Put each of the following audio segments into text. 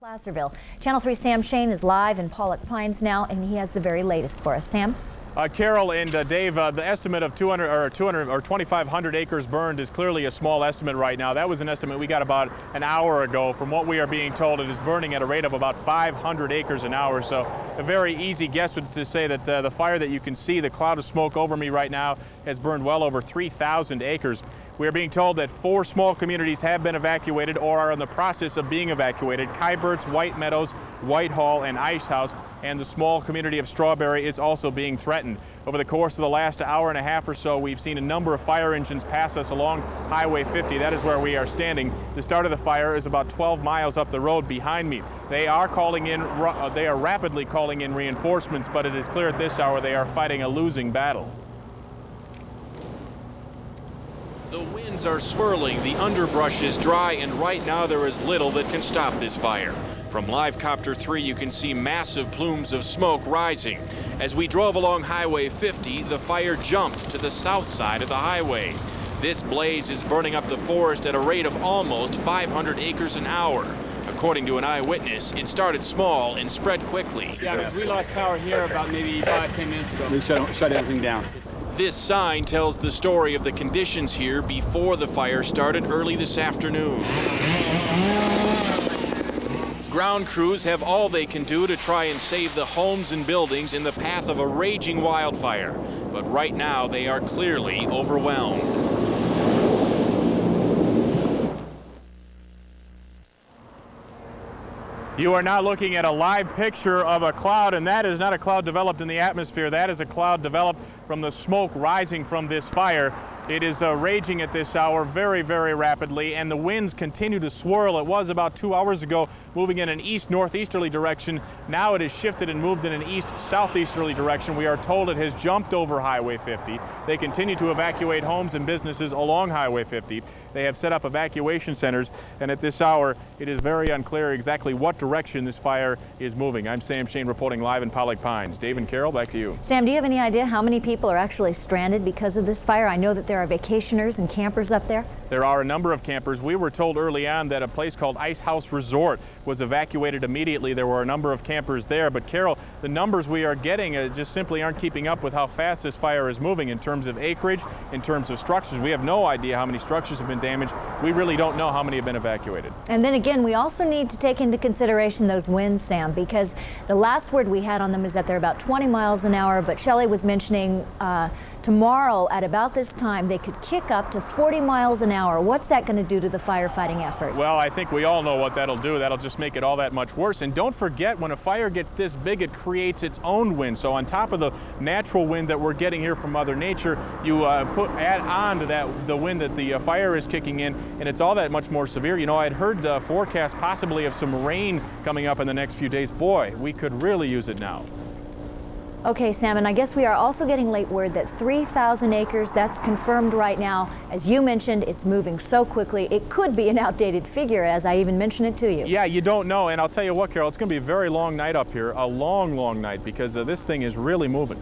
Placerville. Channel 3 Sam Shane is live in Pollock Pines now, and he has the very latest for us. Sam? Carol and Dave, the estimate of 2,500 acres burned is clearly a small estimate right now. That was an estimate we got about an hour ago. From what we are being told, it is burning at a rate of about 500 acres an hour. So a very easy guess would to say that the fire that you can see, the cloud of smoke over me right now, has burned well over 3,000 acres. We are being told that 4 small communities have been evacuated or are in the process of being evacuated: Kyburz, White Meadows, Whitehall, and Ice House. And the small community of Strawberry is also being threatened. Over the course of the last hour and a half or so, we've seen a number of fire engines pass us along Highway 50. That is where we are standing. The start of the fire is about 12 miles up the road behind me. They are rapidly calling in reinforcements, but it is clear at this hour they are fighting a losing battle. The winds are swirling, the underbrush is dry, and right now there is little that can stop this fire. From Live Copter 3, you can see massive plumes of smoke rising. As we drove along Highway 50, the fire jumped to the south side of the highway. This blaze is burning up the forest at a rate of almost 500 acres an hour. According to an eyewitness, it started small and spread quickly. Yeah, we lost power here about maybe 5-10 minutes ago. They shut everything down. This sign tells the story of the conditions here before the fire started early this afternoon. Ground crews have all they can do to try and save the homes and buildings in the path of a raging wildfire. But right now, they are clearly overwhelmed. You are now looking at a live picture of a cloud, and that is not a cloud developed in the atmosphere. That is a cloud developed from the smoke rising from this fire. It is raging at this hour very, very rapidly, and the winds continue to swirl. It was about 2 hours ago moving in an east-northeasterly direction. Now it has shifted and moved in an east-southeasterly direction. We are told it has jumped over Highway 50. They continue to evacuate homes and businesses along Highway 50. They have set up evacuation centers, and at this hour, it is very unclear exactly what direction this fire is moving. I'm Sam Shane reporting live in Pollock Pines. Dave and Carol, back to you. Sam, do you have any idea how many people are actually stranded because of this fire? I know that there are vacationers and campers up there. There are a number of campers. We were told early on that a place called Ice House Resort was evacuated immediately. There were a number of campers there, but Carol, the numbers we are getting just simply aren't keeping up with how fast this fire is moving in terms of acreage, in terms of structures. We have no idea how many structures have been damaged. We really don't know how many have been evacuated. And then again, we also need to take into consideration those winds, Sam, because the last word we had on them is that they're about 20 miles an hour, but Shelley was mentioning tomorrow at about this time they could kick up to 40 miles an hour. What's that going to do to the firefighting effort? Well, I think we all know what that'll do. That'll just make it all that much worse. And don't forget, when a fire gets this big, it creates its own wind. So on top of the natural wind that we're getting here from Mother Nature, you add on to that the wind that the fire is kicking in, and it's all that much more severe. You know, I'd heard forecasts possibly of some rain coming up in the next few days. Boy, we could really use it now. Okay, Sam, and I guess we are also getting late word that 3,000 acres, that's confirmed right now. As you mentioned, it's moving so quickly, it could be an outdated figure, as I even mentioned it to you. Yeah, you don't know, and I'll tell you what, Carol, it's going to be a very long night up here, a long, long night, because this thing is really moving.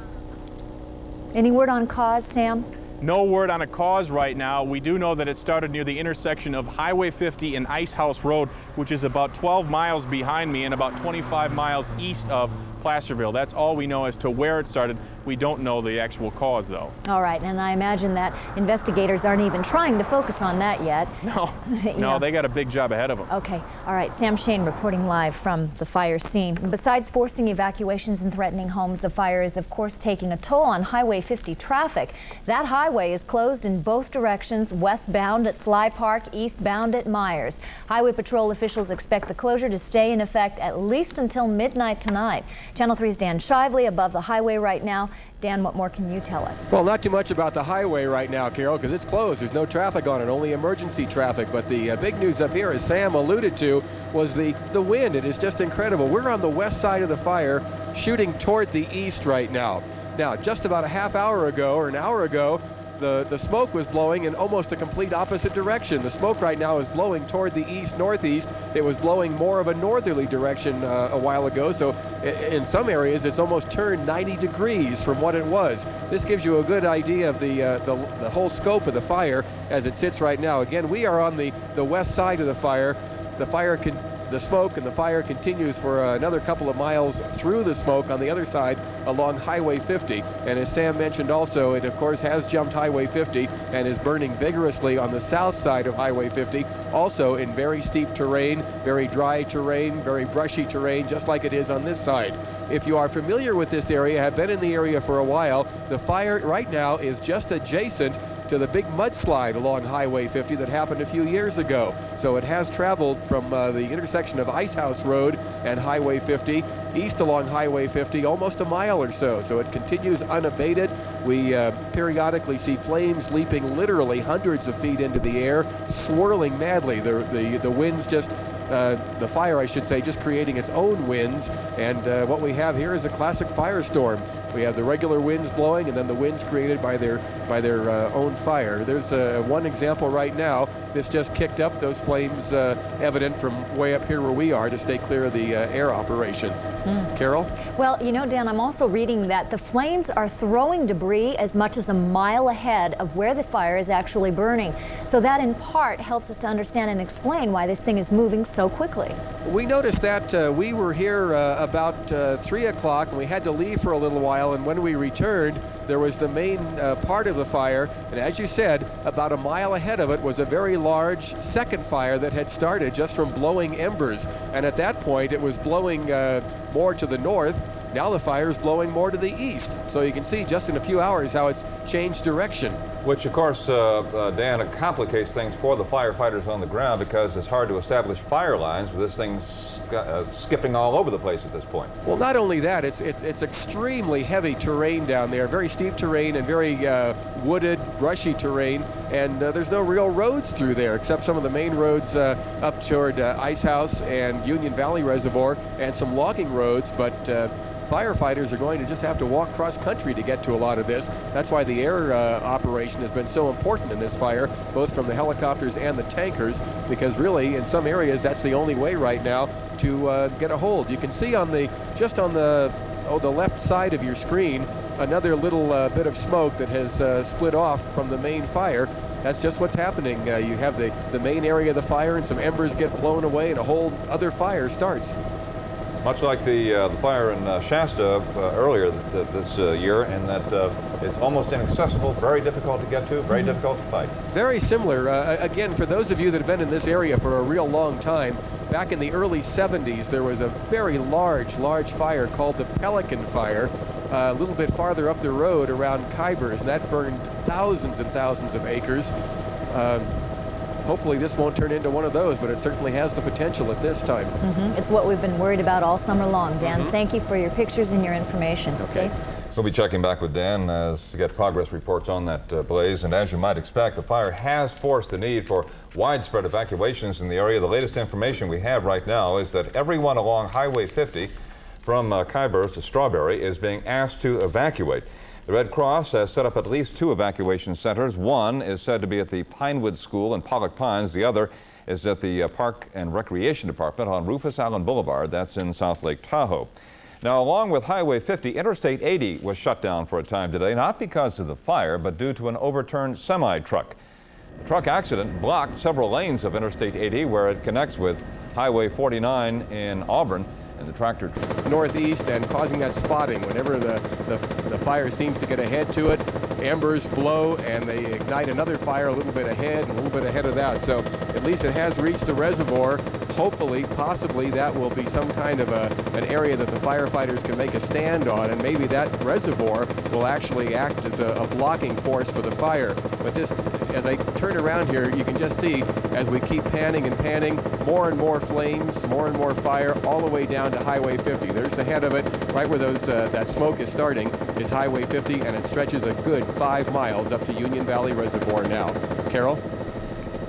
Any word on cause, Sam? No word on a cause right now. We do know that it started near the intersection of Highway 50 and Ice House Road, which is about 12 miles behind me and about 25 miles east of Placerville. That's all we know as to where it started. We don't know the actual cause, though. All right, and I imagine that investigators aren't even trying to focus on that yet. No, no, they got a big job ahead of them. Okay, all right, Sam Shane reporting live from the fire scene. Besides forcing evacuations and threatening homes, the fire is, of course, taking a toll on Highway 50 traffic. That highway is closed in both directions, westbound at Sly Park, eastbound at Myers. Highway Patrol officials expect the closure to stay in effect at least until midnight tonight. Channel 3's Dan Shively above the highway right now. Dan, what more can you tell us? Well, not too much about the highway right now, Carol, because it's closed. There's no traffic on it, only emergency traffic. But the big news up here, as Sam alluded to, was the wind. It is just incredible. We're on the west side of the fire, shooting toward the east right now. Now, just about a half hour ago or an hour ago, the smoke was blowing in almost a complete opposite direction. The smoke right now is blowing toward the east-northeast. It was blowing more of a northerly direction a while ago, so in some areas it's almost turned 90 degrees from what it was. This gives you a good idea of the whole scope of the fire as it sits right now. Again, we are on the west side of the fire. The the smoke and the fire continues for another couple of miles through the smoke on the other side along Highway 50. And as Sam mentioned also, it of course has jumped Highway 50 and is burning vigorously on the south side of Highway 50, also in very steep terrain, very dry terrain, very brushy terrain, just like it is on this side. If you are familiar with this area, have been in the area for a while, the fire right now is just adjacent to the big mudslide along Highway 50 that happened a few years ago. So it has traveled from the intersection of Ice House Road and Highway 50 east along Highway 50 almost a mile or so. So it continues unabated. We periodically see flames leaping literally hundreds of feet into the air, swirling madly. The winds just the fire, I should say, just creating its own winds. And what we have here is a classic firestorm. We have the regular winds blowing, and then the winds created by their own fire. There's one example right now. This just kicked up. Those flames evident from way up here where we are to stay clear of the air operations. Carol? Well, you know, Dan, I'm also reading that the flames are throwing debris as much as a mile ahead of where the fire is actually burning. So that in part helps us to understand and explain why this thing is moving so quickly. We noticed that we were here about 3 o'clock, and we had to leave for a little while, and when we returned, there was the main part of the fire, and as you said, about a mile ahead of it was a very large second fire that had started just from blowing embers, and at that point it was blowing more to the north. Now the fire is blowing more to the east, so you can see just in a few hours how it's changed direction. Which, of course, Dan, it complicates things for the firefighters on the ground because it's hard to establish fire lines with this thing skipping all over the place at this point. Well, not only that, it's extremely heavy terrain down there, very steep terrain and very wooded, brushy terrain, and there's no real roads through there except some of the main roads up toward Ice House and Union Valley Reservoir and some logging roads, but firefighters are going to just have to walk cross country to get to a lot of this. That's why the air operation has been so important in this fire, both from the helicopters and the tankers, because really in some areas that's the only way right now to get a hold. You can see on the left side of your screen another little bit of smoke that has split off from the main fire. That's just what's happening. You have the main area of the fire and some embers get blown away and a whole other fire starts. Much like the fire in Shasta earlier this year, in that it's almost inaccessible, very difficult to get to, very difficult to fight. Very similar. Again, for those of you that have been in this area for a real long time, back in the early 70s, there was a very large fire called the Pelican Fire, a little bit farther up the road around Kyburz, and that burned thousands and thousands of acres. Hopefully this won't turn into one of those, but it certainly has the potential at this time. It's what we've been worried about all summer long. Dan, thank you for your pictures and your information. Okay. Dave? We'll be checking back with Dan to get progress reports on that blaze. And as you might expect, the fire has forced the need for widespread evacuations in the area. The latest information we have right now is that everyone along Highway 50 from Kyburz to Strawberry is being asked to evacuate. The Red Cross has set up at least 2 evacuation centers. One is said to be at the Pinewood School in Pollock Pines. The other is at the Park and Recreation Department on Rufus Island Boulevard. That's in South Lake Tahoe. Now, along with Highway 50, Interstate 80 was shut down for a time today, not because of the fire, but due to an overturned semi-truck. The truck accident blocked several lanes of Interstate 80 where it connects with Highway 49 in Auburn. And the tractor northeast and causing that spotting. Whenever the fire seems to get ahead to it, embers blow and they ignite another fire a little bit ahead and a little bit ahead of that. So at least it has reached the reservoir. Hopefully, possibly that will be some kind of an area that the firefighters can make a stand on, and maybe that reservoir will actually act as a blocking force for the fire. But this, as I turn around here, you can just see as we keep panning and panning, more and more flames, more and more fire, all the way down to Highway 50. There's the head of it, right where that smoke is starting, is Highway 50, and it stretches a good 5 miles up to Union Valley Reservoir now. Carol?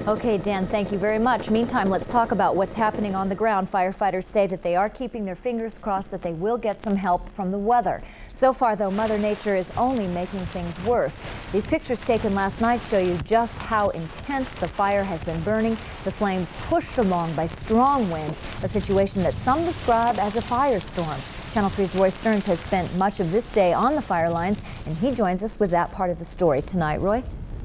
Okay, Dan, thank you very much. Meantime, let's talk about what's happening on the ground. Firefighters say that they are keeping their fingers crossed that they will get some help from the weather. So far, though, Mother Nature is only making things worse. These pictures taken last night show you just how intense the fire has been burning. The flames pushed along by strong winds, a situation that some describe as a firestorm. Channel 3's Roy Stearns has spent much of this day on the fire lines, and he joins us with that part of the story tonight. Roy?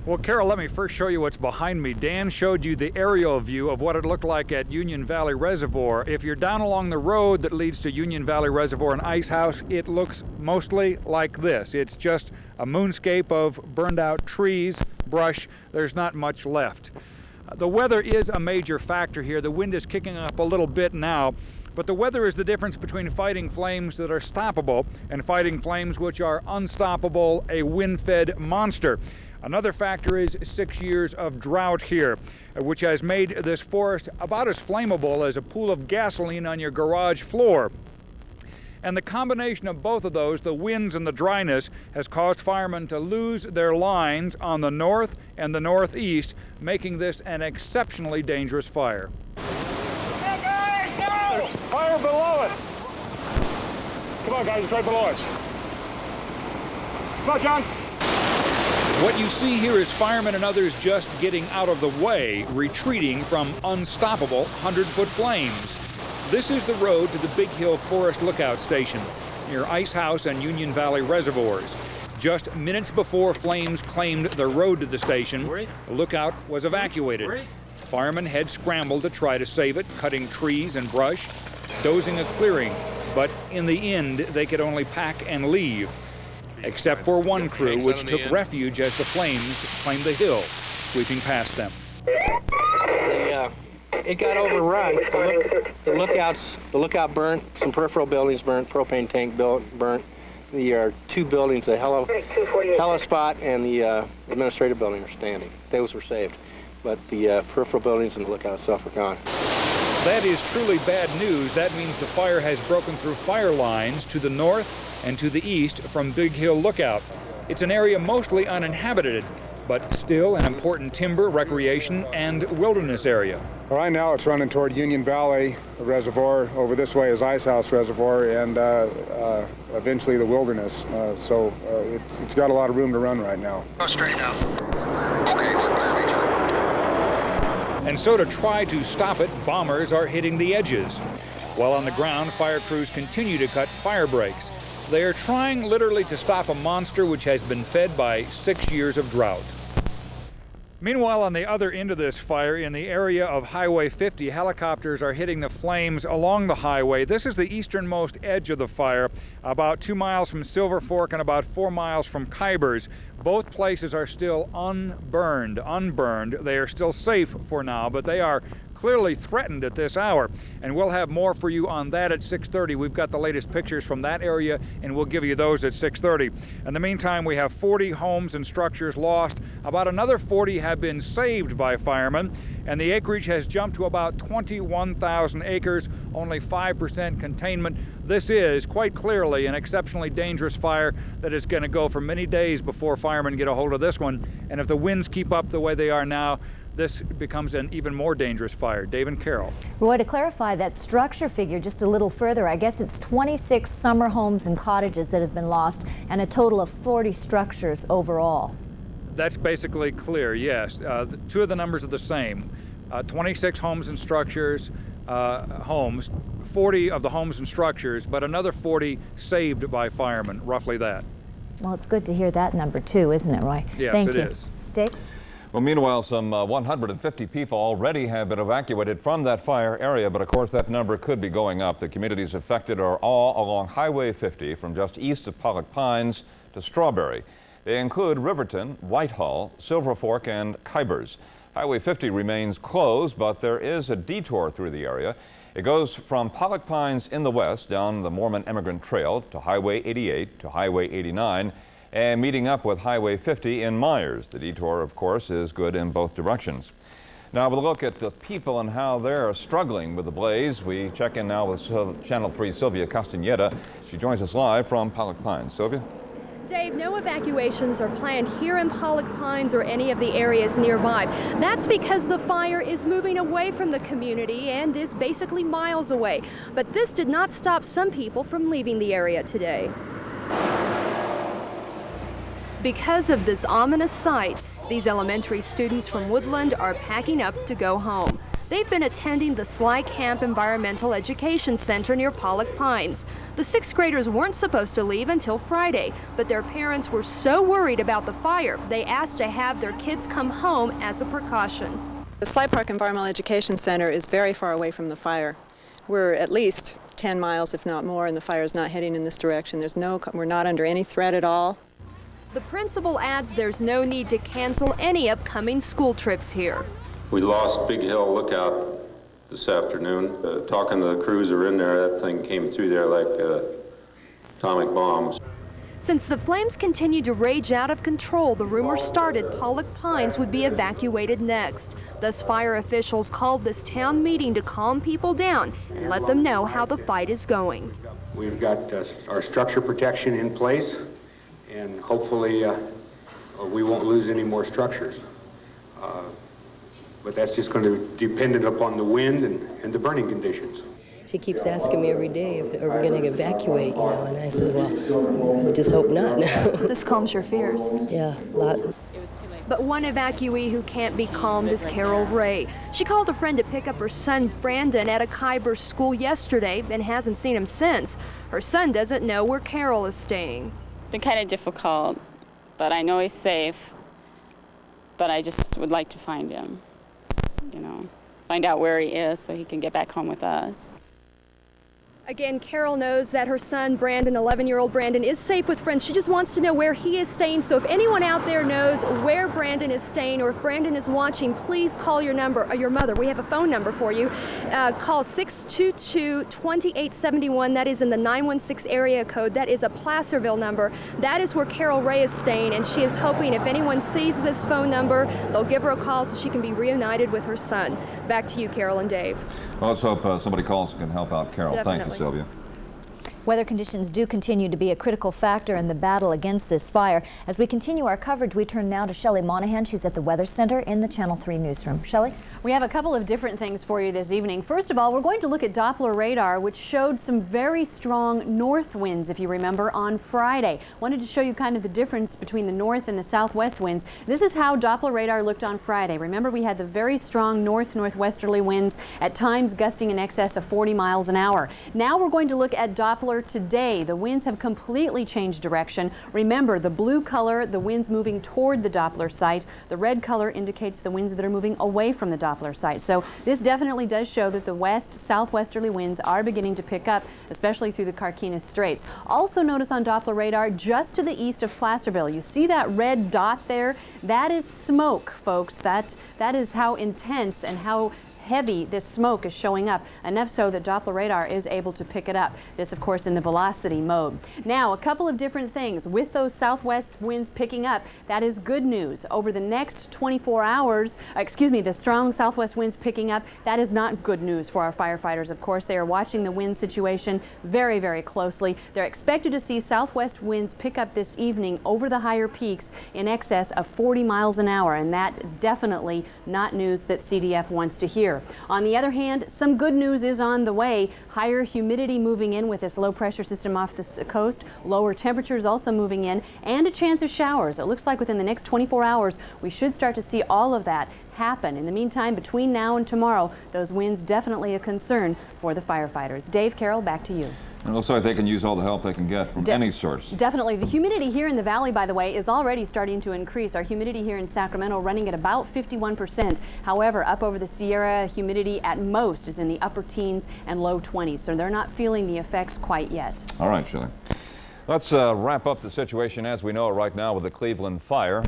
Well, Carol, let me first show you what's behind me. Dan showed you the aerial view of what it looked like at Union Valley Reservoir. If you're down along the road that leads to Union Valley Reservoir and Ice House, it looks mostly like this. It's just a moonscape of burned out trees, brush. There's not much left. The weather is a major factor here. The wind is kicking up a little bit now, but the weather is the difference between fighting flames that are stoppable and fighting flames which are unstoppable, a wind-fed monster. Another factor is 6 years of drought here, which has made this forest about as flammable as a pool of gasoline on your garage floor. And the combination of both of those, the winds and the dryness, has caused firemen to lose their lines on the north and the northeast, making this an exceptionally dangerous fire. Hey guys, no! There's fire below us! Come on guys, it's right below us. Come on, John! What you see here is firemen and others just getting out of the way, retreating from unstoppable 100-foot flames. This is the road to the Big Hill Forest Lookout Station near Ice House and Union Valley Reservoirs. Just minutes before flames claimed the road to the station, the lookout was evacuated. Firemen had scrambled to try to save it, cutting trees and brush, dozing a clearing, but in the end, they could only pack and leave. Except for one crew, which took refuge as the flames claimed the hill, sweeping past them. It got overrun. The lookout burnt, some peripheral buildings burnt, propane tank burnt. The two buildings, the Hella Spot and the administrative building are standing. Those were saved, but the peripheral buildings and the lookout itself are gone. That is truly bad news. That means the fire has broken through fire lines to the north and to the east from Big Hill Lookout. It's an area mostly uninhabited, but still an important timber, recreation, and wilderness area. Right now it's running toward Union Valley Reservoir. Over this way is Ice House Reservoir, and eventually the wilderness. So it's got a lot of room to run right now. Go straight now. Okay, what damage? And so to try to stop it, bombers are hitting the edges. While on the ground, fire crews continue to cut fire breaks. They are trying literally to stop a monster which has been fed by 6 years of drought. Meanwhile, on the other end of this fire, in the area of Highway 50, helicopters are hitting the flames along the highway. This is the easternmost edge of the fire, about 2 miles from Silver Fork and about 4 miles from Kyburz. Both places are still unburned. They are still safe for now, but they are clearly threatened at this hour. And we'll have more for you on that at 6:30. We've got the latest pictures from that area, and we'll give you those at 6:30. In the meantime, we have 40 homes and structures lost. About another 40 have been saved by firemen, and the acreage has jumped to about 21,000 acres, only 5% containment. This is quite clearly an exceptionally dangerous fire that is going to go for many days before firemen get a hold of this one. And if the winds keep up the way they are now, this becomes an even more dangerous fire. Dave and Carol. Roy, to clarify that structure figure just a little further, I guess it's 26 summer homes and cottages that have been lost and a total of 40 structures overall. That's basically clear, yes. Two of the numbers are the same. 26 homes and structures, 40 of the homes and structures, but another 40 saved by firemen, roughly that. Well, it's good to hear that number too, isn't it, Roy? Yes, Thank it you. is. Dave? Well, meanwhile, some 150 people already have been evacuated from that fire area, but of course that number could be going up. The communities affected are all along Highway 50 from just east of Pollock Pines to Strawberry. They include Riverton, Whitehall, Silver Fork, and Kyburz. Highway 50 remains closed, but there is a detour through the area. It goes from Pollock Pines in the west down the Mormon Immigrant Trail to Highway 88 to Highway 89 and meeting up with Highway 50 in Myers. The detour, of course, is good in both directions. Now we'll look at the people and how they're struggling with the blaze. We check in now with Channel 3 Sylvia Castaneda. She joins us live from Pollock Pines. Sylvia? Dave, no evacuations are planned here in Pollock Pines or any of the areas nearby. That's because the fire is moving away from the community and is basically miles away. But this did not stop some people from leaving the area today. Because of this ominous sight, these elementary students from Woodland are packing up to go home. They've been attending the Sly Camp Environmental Education Center near Pollock Pines. The 6th graders weren't supposed to leave until Friday, but their parents were so worried about the fire, they asked to have their kids come home as a precaution. The Sly Park Environmental Education Center is very far away from the fire. We're at least 10 miles, if not more, and the fire is not heading in this direction. We're not under any threat at all. The principal adds there's no need to cancel any upcoming school trips here. We lost Big Hill Lookout this afternoon. Talking to the crews that are in there, that thing came through there like atomic bombs. Since the flames continued to rage out of control, the rumor started Pollock Pines would be evacuated next. Thus, fire officials called this town meeting to calm people down and let them know how the fight is going. We've got our structure protection in place, and hopefully we won't lose any more structures. But that's just going to be dependent upon the wind and the burning conditions. She keeps asking me every day if are we going to evacuate, you know, and I says, well, we just hope not. So this calms your fears? Yeah, a lot. But one evacuee who can't be calmed is Carol Ray. She called a friend to pick up her son Brandon at a Kyburz school yesterday and hasn't seen him since. Her son doesn't know where Carol is staying. It's been kind of difficult, but I know he's safe. But I just would like to find him, you know, find out where he is so he can get back home with us. Again, Carol knows that her son, Brandon, 11-year-old Brandon, is safe with friends. She just wants to know where he is staying. So if anyone out there knows where Brandon is staying or if Brandon is watching, please call your mother. We have a phone number for you. Call 622-2871. That is in the 916 area code. That is a Placerville number. That is where Carol Ray is staying, and she is hoping if anyone sees this phone number, they'll give her a call so she can be reunited with her son. Back to you, Carol and Dave. Well, let's hope somebody calls and can help out Carol. Definitely. Thank you, Sylvia. Weather conditions do continue to be a critical factor in the battle against this fire. As we continue our coverage, we turn now to Shelley Monahan. She's at the Weather Center in the Channel 3 newsroom. Shelley? We have a couple of different things for you this evening. First of all, we're going to look at Doppler radar, which showed some very strong north winds, if you remember, on Friday. Wanted to show you kind of the difference between the north and the southwest winds. This is how Doppler radar looked on Friday. Remember, we had the very strong northwesterly winds, at times gusting in excess of 40 miles an hour. Now we're going to look at Doppler today. The winds have completely changed direction. Remember, the blue color, the winds moving toward the Doppler site. The red color indicates the winds that are moving away from the Doppler site. So this definitely does show that the southwesterly winds are beginning to pick up, especially through the Carquinez Straits. Also notice on Doppler radar, just to the east of Placerville, you see that red dot there? That is smoke, folks. That is how intense and how heavy this smoke is showing up, enough so that Doppler radar is able to pick it up. This, of course, in the velocity mode. Now, a couple of different things. With those southwest winds picking up, that is good news. Over the next 24 hours, the strong southwest winds picking up, that is not good news for our firefighters. Of course, they are watching the wind situation very, very closely. They're expected to see southwest winds pick up this evening over the higher peaks in excess of 40 miles an hour, and that definitely not news that CDF wants to hear. On the other hand, some good news is on the way. Higher humidity moving in with this low pressure system off the coast, lower temperatures also moving in, and a chance of showers. It looks like within the next 24 hours, we should start to see all of that happen. In the meantime, between now and tomorrow, those winds definitely a concern for the firefighters. Dave, Carol, back to you. It looks like they can use all the help they can get from any source. Definitely. The humidity here in the valley, by the way, is already starting to increase. Our humidity here in Sacramento running at about 51%. However, up over the Sierra, humidity at most is in the upper teens and low 20s, so they're not feeling the effects quite yet. All right, Shelley. Let's wrap up the situation as we know it right now with the Cleveland fire.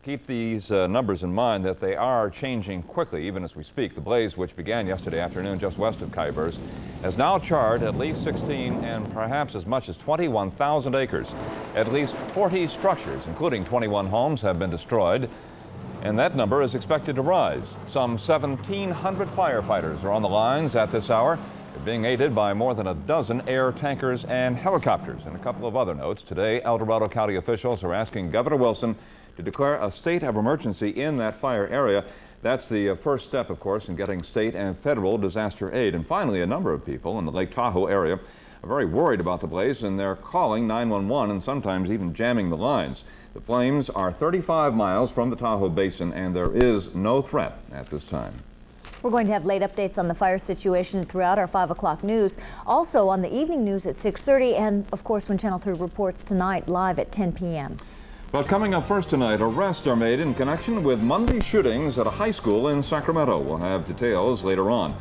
Keep these numbers in mind that they are changing quickly, even as we speak. The blaze, which began yesterday afternoon just west of Kyburz, has now charred at least 16 and perhaps as much as 21,000 acres. At least 40 structures, including 21 homes, have been destroyed, and that number is expected to rise. Some 1,700 firefighters are on the lines at this hour. They're being aided by more than a dozen air tankers and helicopters. And a couple of other notes. Today, El Dorado County officials are asking Governor Wilson to declare a state of emergency in that fire area. That's the first step, of course, in getting state and federal disaster aid. And finally, a number of people in the Lake Tahoe area are very worried about the blaze, and they're calling 911 and sometimes even jamming the lines. The flames are 35 miles from the Tahoe Basin, and there is no threat at this time. We're going to have late updates on the fire situation throughout our 5 o'clock news. Also on the evening news at 6:30, and of course when Channel 3 reports tonight live at 10 p.m. But coming up first tonight, arrests are made in connection with Monday shootings at a high school in Sacramento. We'll have details later on.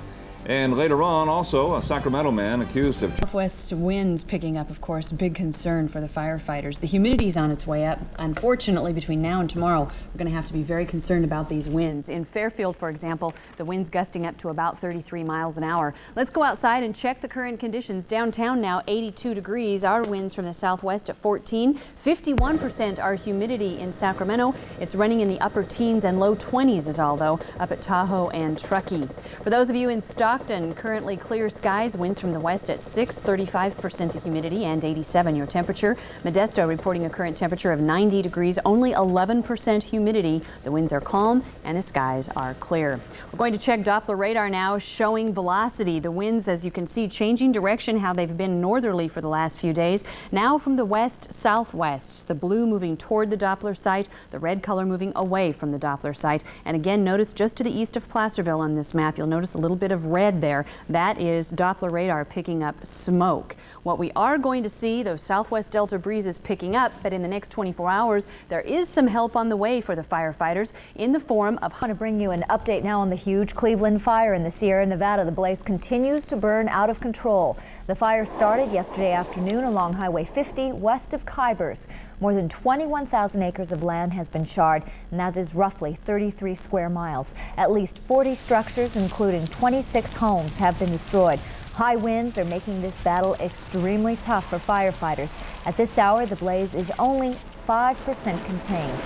And later on, also, a Sacramento man accused of... Southwest winds picking up, of course, big concern for the firefighters. The humidity's on its way up. Unfortunately, between now and tomorrow, we're going to have to be very concerned about these winds. In Fairfield, for example, the winds gusting up to about 33 miles an hour. Let's go outside and check the current conditions. Downtown now, 82 degrees. Our winds from the southwest at 14. 51% our humidity in Sacramento. It's running in the upper teens and low 20s is all, though, up at Tahoe and Truckee. For those of you in Stockton, currently clear skies, winds from the west at 6, 35% the humidity and 87 your temperature. Modesto reporting a current temperature of 90 degrees, only 11% humidity. The winds are calm and the skies are clear. We're going to check Doppler radar now, showing velocity. The winds, as you can see, changing direction, how they've been northerly for the last few days. Now from the west southwest, the blue moving toward the Doppler site, the red color moving away from the Doppler site. And again, notice just to the east of Placerville on this map, you'll notice a little bit of red there. That is Doppler radar picking up smoke. What we are going to see, those southwest Delta breezes picking up, but in the next 24 hours, there is some help on the way for the firefighters in the form of... I want to bring you an update now on the huge Cleveland fire in the Sierra Nevada. The blaze continues to burn out of control. The fire started yesterday afternoon along Highway 50 west of Kyburz. More than 21,000 acres of land has been charred, and that is roughly 33 square miles. At least 40 structures, including 26 homes, have been destroyed. High winds are making this battle extremely tough for firefighters. At this hour, the blaze is only 5% contained.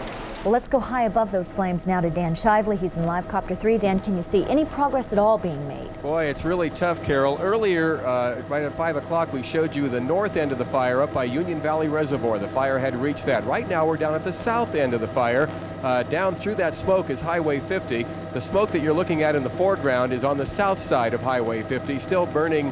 Well, let's go high above those flames now to Dan Shively. He's in Live Copter 3. Dan, can you see any progress at all being made? Boy, it's really tough, Carol. Earlier, right at 5 o'clock, we showed you the north end of the fire up by Union Valley Reservoir. The fire had reached that. Right now, we're down at the south end of the fire. Down through that smoke is Highway 50. The smoke that you're looking at in the foreground is on the south side of Highway 50, still burning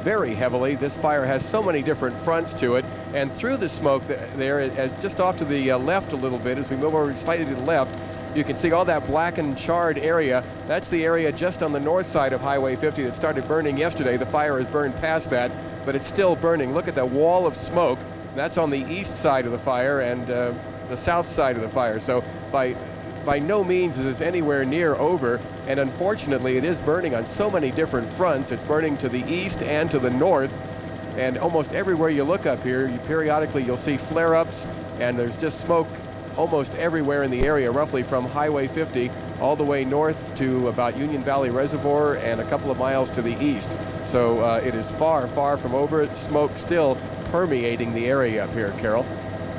very heavily. This fire has so many different fronts to it. And through the smoke there, just off to the left a little bit, as we move over slightly to the left, you can see all that blackened, charred area. That's the area just on the north side of Highway 50 that started burning yesterday. The fire has burned past that, but it's still burning. Look at that wall of smoke. That's on the east side of the fire and the south side of the fire. So by no means is this anywhere near over, and unfortunately it is burning on so many different fronts. It's burning to the east and to the north, and almost everywhere you look up here, periodically you'll see flare-ups, and there's just smoke almost everywhere in the area, roughly from Highway 50 all the way north to about Union Valley Reservoir and a couple of miles to the east. So it is far, far from over. Smoke still permeating the area up here, Carol.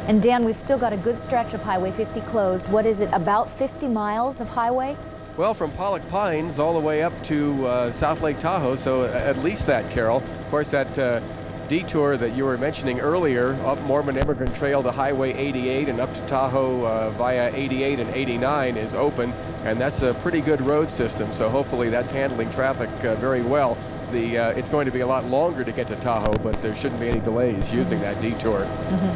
And Dan, we've still got a good stretch of Highway 50 closed. What is it, about 50 miles of highway? Well, from Pollock Pines all the way up to South Lake Tahoe, so at least that, Carol. Of course, that detour that you were mentioning earlier, up Mormon Immigrant Trail to Highway 88 and up to Tahoe via 88 and 89 is open, and that's a pretty good road system, so hopefully that's handling traffic very well. It's going to be a lot longer to get to Tahoe, but there shouldn't be any delays using that detour.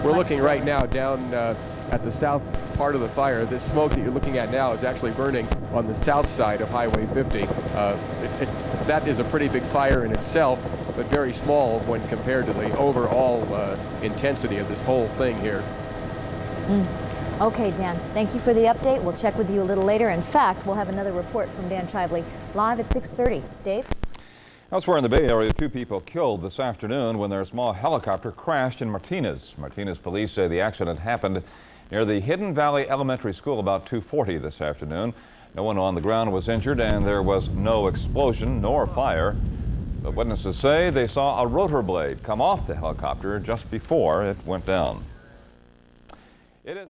We're looking right now down at the south part of the fire. This smoke that you're looking at now is actually burning on the south side of Highway 50. That is a pretty big fire in itself, but very small when compared to the overall intensity of this whole thing here. Okay, Dan, thank you for the update. We'll check with you a little later. In fact, we'll have another report from Dan Shively live at 6:30. Dave? Elsewhere in the Bay Area, 2 people killed this afternoon when their small helicopter crashed in Martinez. Martinez police say the accident happened near the Hidden Valley Elementary School about 2:40 this afternoon. No one on the ground was injured and there was no explosion nor fire. But witnesses say they saw a rotor blade come off the helicopter just before it went down. It is